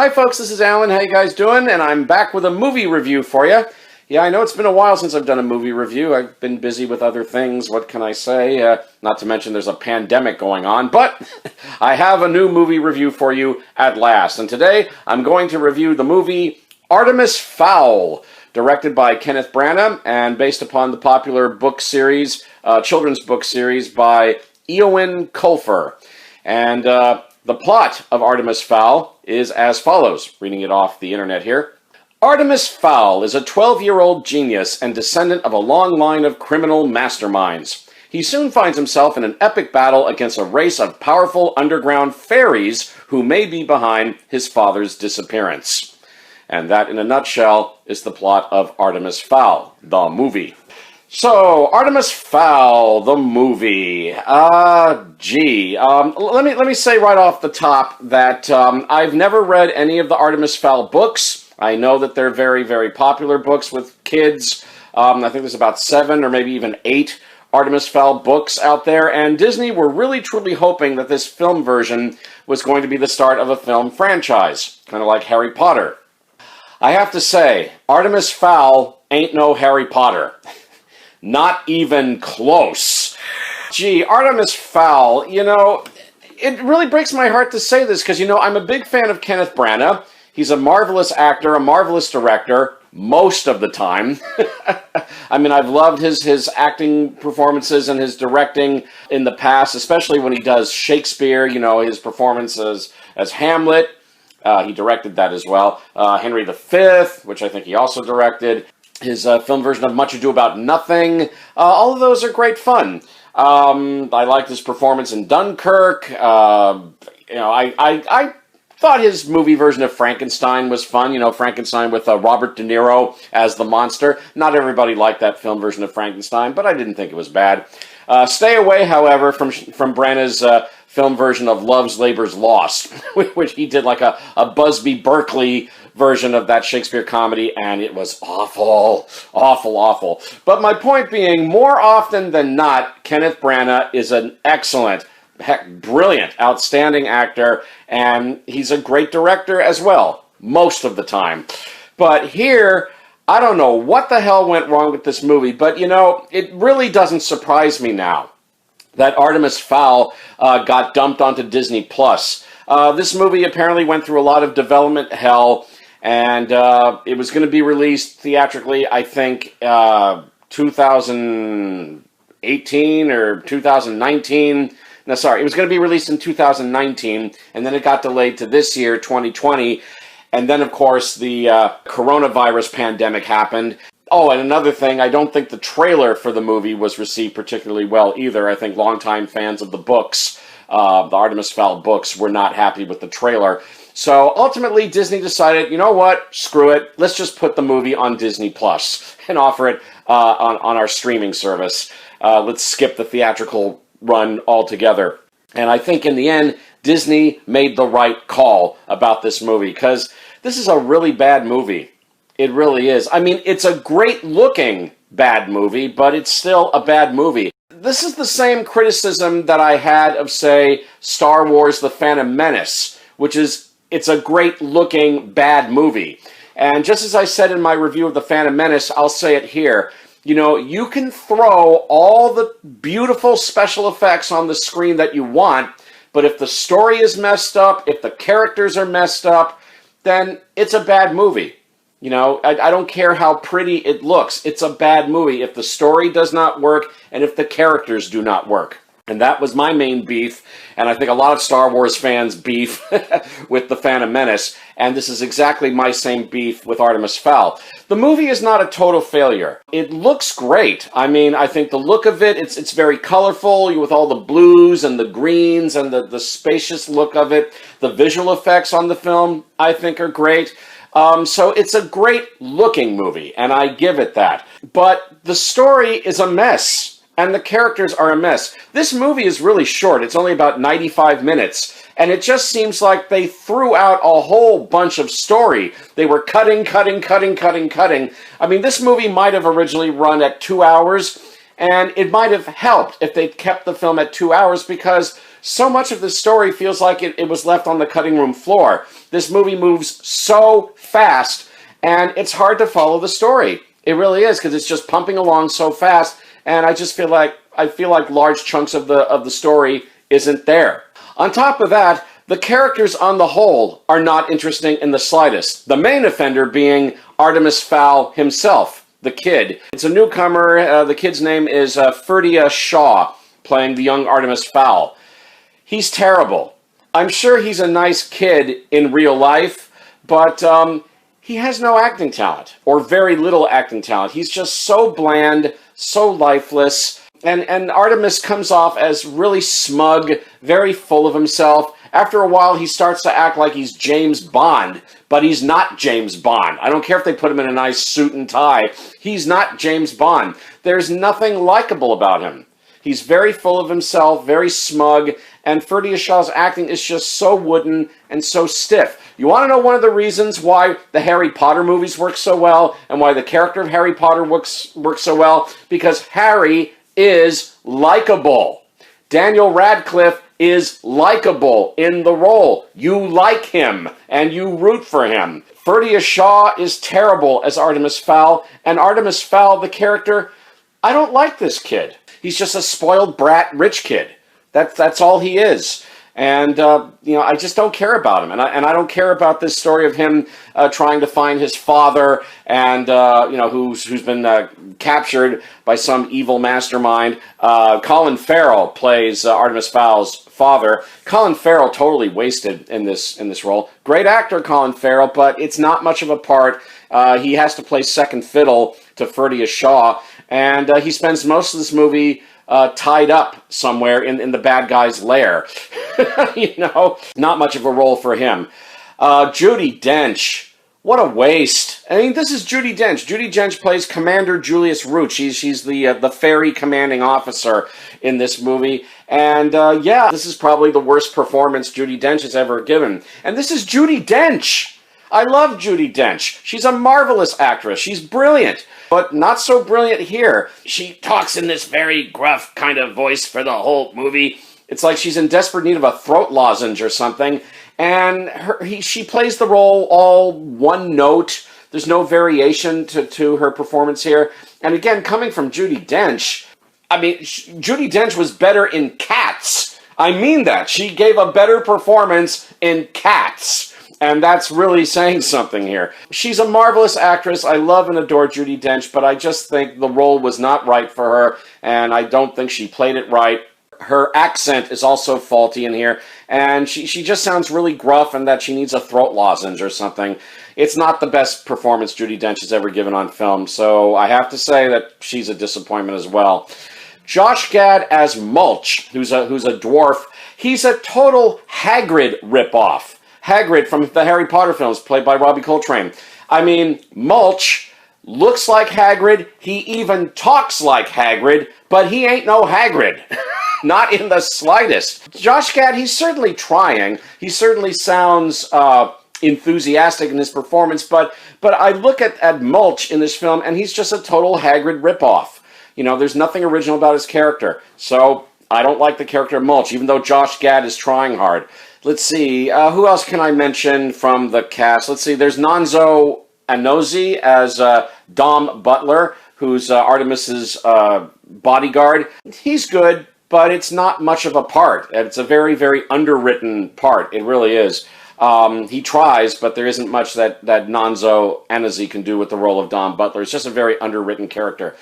Hi folks, this is Alan. How you guys doing? And I'm back with a movie review for you. Yeah, I know it's been a while since I've done a movie review. I've been busy with other things. What can I say? Not to mention there's a pandemic going on, but I have a new movie review for you at last. And today I'm going to review the movie Artemis Fowl, directed by Kenneth Branagh and based upon the popular book series, children's book series by Eoin Colfer. And the plot of Artemis Fowl is as follows, reading it off the internet here. Artemis Fowl is a 12-year-old genius and descendant of a long line of criminal masterminds. He soon finds himself in an epic battle against a race of powerful underground fairies who may be behind his father's disappearance. And that, in a nutshell, is the plot of Artemis Fowl, the movie. So, Artemis Fowl, the movie. Let me say right off the top that I've never read any of the Artemis Fowl books. I know that they're very, very popular books with kids. I think there's about 7 or maybe even 8 Artemis Fowl books out there, and Disney were really, truly hoping that this film version was going to be the start of a film franchise, kind of like Harry Potter. I have to say, Artemis Fowl ain't no Harry Potter. Not even close. Gee, Artemis Fowl, it really breaks my heart to say this because, I'm a big fan of Kenneth Branagh. He's a marvelous actor, a marvelous director, most of the time. I mean, I've loved his acting performances and his directing in the past, especially when he does Shakespeare, his performances as Hamlet. He directed that as well. Henry V, which I think he also directed. His film version of Much Ado About Nothing. All of those are great fun. I liked his performance in Dunkirk. I thought his movie version of Frankenstein was fun. Frankenstein with Robert De Niro as the monster. Not everybody liked that film version of Frankenstein, but I didn't think it was bad. Stay away, however, from Branagh's film version of Love's Labour's Lost, which he did like a Busby Berkeley version of that Shakespeare comedy, and it was awful, awful, awful. But my point being, more often than not, Kenneth Branagh is an excellent, brilliant, outstanding actor, and he's a great director as well, most of the time. But here, I don't know what the hell went wrong with this movie, but it really doesn't surprise me now that Artemis Fowl got dumped onto Disney+. This movie apparently went through a lot of development hell, and it was going to be released theatrically, I think, 2018 or 2019. No, sorry, it was going to be released in 2019, and then it got delayed to this year, 2020. And then, of course, the coronavirus pandemic happened. Oh, and another thing, I don't think the trailer for the movie was received particularly well either. I think longtime fans of the books, the Artemis Fowl books, were not happy with the trailer. So ultimately, Disney decided, you know what, screw it. Let's just put the movie on Disney Plus and offer it on our streaming service. Let's skip the theatrical run altogether. And I think in the end, Disney made the right call about this movie because this is a really bad movie. It really is. I mean, it's a great-looking bad movie, but it's still a bad movie. This is the same criticism that I had of, say, Star Wars The Phantom Menace, which is, it's a great-looking bad movie. And just as I said in my review of The Phantom Menace, I'll say it here. You can throw all the beautiful special effects on the screen that you want, but if the story is messed up, if the characters are messed up, then it's a bad movie. I don't care how pretty it looks. It's a bad movie if the story does not work and if the characters do not work. And that was my main beef, and I think a lot of Star Wars fans' beef with The Phantom Menace, and this is exactly my same beef with Artemis Fowl. The movie is not a total failure. It looks great. I mean, I think the look of it, it's very colorful with all the blues and the greens and the spacious look of it. The visual effects on the film, I think, are great. So it's a great-looking movie, and I give it that. But the story is a mess. And the characters are a mess. This movie is really short. It's only about 95 minutes. And it just seems like they threw out a whole bunch of story. They were cutting. I mean, this movie might have originally run at 2 hours. And it might have helped if they'd kept the film at 2 hours, because so much of the story feels like it was left on the cutting room floor. This movie moves so fast, and it's hard to follow the story. It really is, because it's just pumping along so fast, and I just feel like large chunks of the story isn't there. On top of that, the characters on the whole are not interesting in the slightest. The main offender being Artemis Fowl himself, the kid. It's a newcomer. The kid's name is Ferdia Shaw, playing the young Artemis Fowl. He's terrible. I'm sure he's a nice kid in real life, but he has no acting talent, or very little acting talent. He's just so bland, so lifeless, and Artemis comes off as really smug, very full of himself. After a while, he starts to act like he's James Bond, but he's not James Bond. I don't care if they put him in a nice suit and tie. He's not James Bond. There's nothing likable about him. He's very full of himself, very smug, and Ferdia Shaw's acting is just so wooden and so stiff. You want to know one of the reasons why the Harry Potter movies work so well, and why the character of Harry Potter works so well? Because Harry is likable. Daniel Radcliffe is likable in the role. You like him, and you root for him. Ferdia Shaw is terrible as Artemis Fowl, and Artemis Fowl, the character, I don't like this kid. He's just a spoiled brat rich kid. That's all he is. And, I just don't care about him. And I don't care about this story of him trying to find his father and, who's been captured by some evil mastermind. Colin Farrell plays Artemis Fowl's father. Colin Farrell totally wasted in this role. Great actor, Colin Farrell, but it's not much of a part. He has to play second fiddle to Ferdia Shaw. And he spends most of this movie tied up somewhere in the bad guy's lair. Not much of a role for him. Judi Dench, what a waste. I mean, this is Judi Dench. Judi Dench plays Commander Julius Root. She's the ferry commanding officer in this movie. And this is probably the worst performance Judi Dench has ever given. And this is Judi Dench. I love Judi Dench. She's a marvelous actress. She's brilliant, but not so brilliant here. She talks in this very gruff kind of voice for the whole movie. It's like she's in desperate need of a throat lozenge or something. And she plays the role all one note. There's no variation to her performance here. And again, coming from Judi Dench, Judi Dench was better in Cats. I mean that. She gave a better performance in Cats. And that's really saying something here. She's a marvelous actress. I love and adore Judi Dench, but I just think the role was not right for her, and I don't think she played it right. Her accent is also faulty in here, and she just sounds really gruff and that she needs a throat lozenge or something. It's not the best performance Judi Dench has ever given on film, so I have to say that she's a disappointment as well. Josh Gad as Mulch, who's a dwarf. He's a total Hagrid ripoff. Hagrid from the Harry Potter films, played by Robbie Coltrane. I mean, Mulch looks like Hagrid. He even talks like Hagrid, but he ain't no Hagrid. Not in the slightest. Josh Gad, he's certainly trying. He certainly sounds enthusiastic in his performance, but I look at Mulch in this film, and he's just a total Hagrid ripoff. There's nothing original about his character. So I don't like the character of Mulch, even though Josh Gad is trying hard. Let's see, who else can I mention from the cast? Let's see, there's Nonso Anozie as Dom Butler, who's Artemis's bodyguard. He's good, but it's not much of a part. It's a very, very underwritten part. It really is. He tries, but there isn't much that Nonso Anozie can do with the role of Dom Butler. It's just a very underwritten character.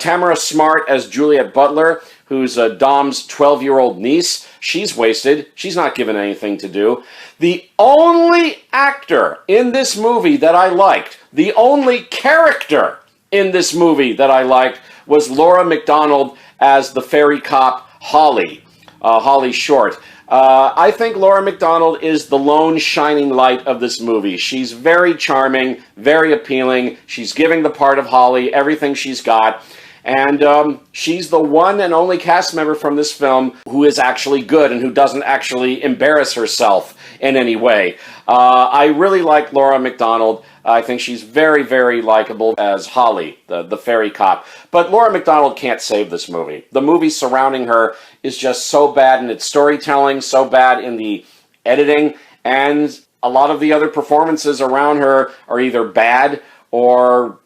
Tamara Smart as Juliet Butler, who's Dom's 12-year-old niece. She's wasted. She's not given anything to do. The only actor in this movie that I liked, the only character in this movie that I liked, was Laura McDonald as the fairy cop Holly, Holly Short. I think Laura McDonald is the lone shining light of this movie. She's very charming, very appealing. She's giving the part of Holly everything she's got. And she's the one and only cast member from this film who is actually good and who doesn't actually embarrass herself in any way. I really like Laura McDonald. I think she's very, very likable as Holly, the fairy cop. But Laura McDonald can't save this movie. The movie surrounding her is just so bad in its storytelling, so bad in the editing, and a lot of the other performances around her are either bad or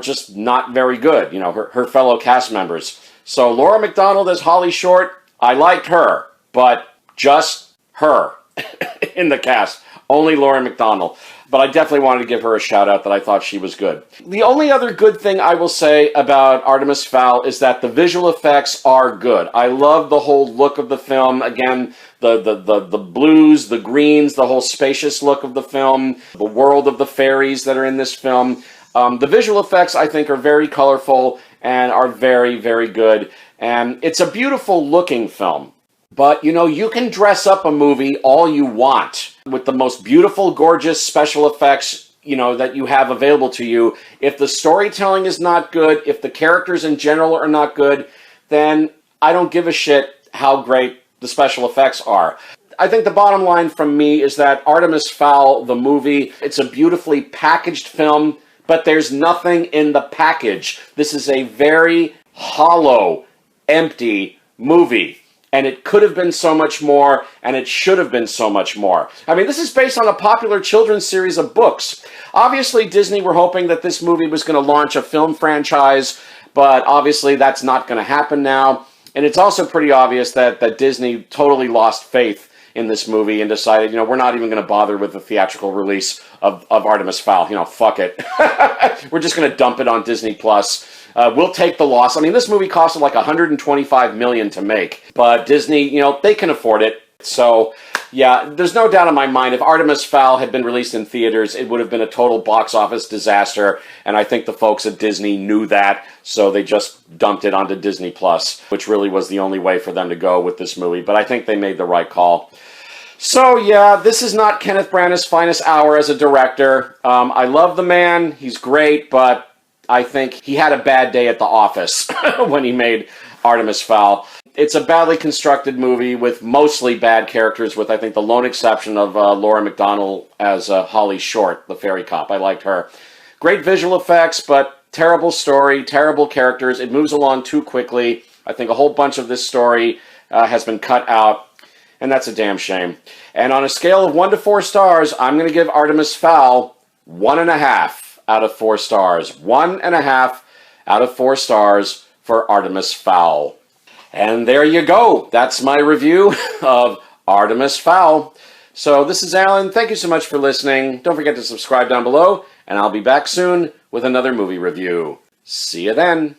just not very good, you know, her fellow cast members. So Laura McDonald as Holly Short, I liked her, but just her in the cast. Only Laura McDonald. But I definitely wanted to give her a shout out that I thought she was good. The only other good thing I will say about Artemis Fowl is that the visual effects are good. I love the whole look of the film. Again, the blues, the greens, the whole spacious look of the film, the world of the fairies that are in this film. The visual effects, I think, are very colorful and are very, very good. And it's a beautiful looking film. But, you know, you can dress up a movie all you want with the most beautiful, gorgeous special effects, you know, that you have available to you. If the storytelling is not good, if the characters in general are not good, then I don't give a shit how great the special effects are. I think the bottom line from me is that Artemis Fowl, the movie, it's a beautifully packaged film, but there's nothing in the package. This is a very hollow, empty movie. And it could have been so much more, and it should have been so much more. I mean, this is based on a popular children's series of books. Obviously, Disney were hoping that this movie was going to launch a film franchise, but obviously that's not going to happen now. And it's also pretty obvious that Disney totally lost faith in this movie and decided, you know, we're not even going to bother with the theatrical release of Artemis Fowl. You know, fuck it. We're just going to dump it on Disney Plus. We'll take the loss. I mean, this movie costed like $125 million to make, but Disney, you know, they can afford it. So, yeah, there's no doubt in my mind, if Artemis Fowl had been released in theaters, it would have been a total box office disaster, and I think the folks at Disney knew that, so they just dumped it onto Disney Plus, which really was the only way for them to go with this movie, but I think they made the right call. So, yeah, this is not Kenneth Branagh's finest hour as a director. I love the man, he's great, but I think he had a bad day at the office when he made Artemis Fowl. It's a badly constructed movie with mostly bad characters, with I think the lone exception of Laura McDonald as Holly Short, the fairy cop. I liked her. Great visual effects, but terrible story, terrible characters. It moves along too quickly. I think a whole bunch of this story has been cut out, and that's a damn shame. And on a scale of 1 to 4 stars, I'm going to give Artemis Fowl 1.5 out of 4 stars. 1.5 out of 4 stars for Artemis Fowl. And there you go. That's my review of Artemis Fowl. So this is Alan. Thank you so much for listening. Don't forget to subscribe down below, and I'll be back soon with another movie review. See you then.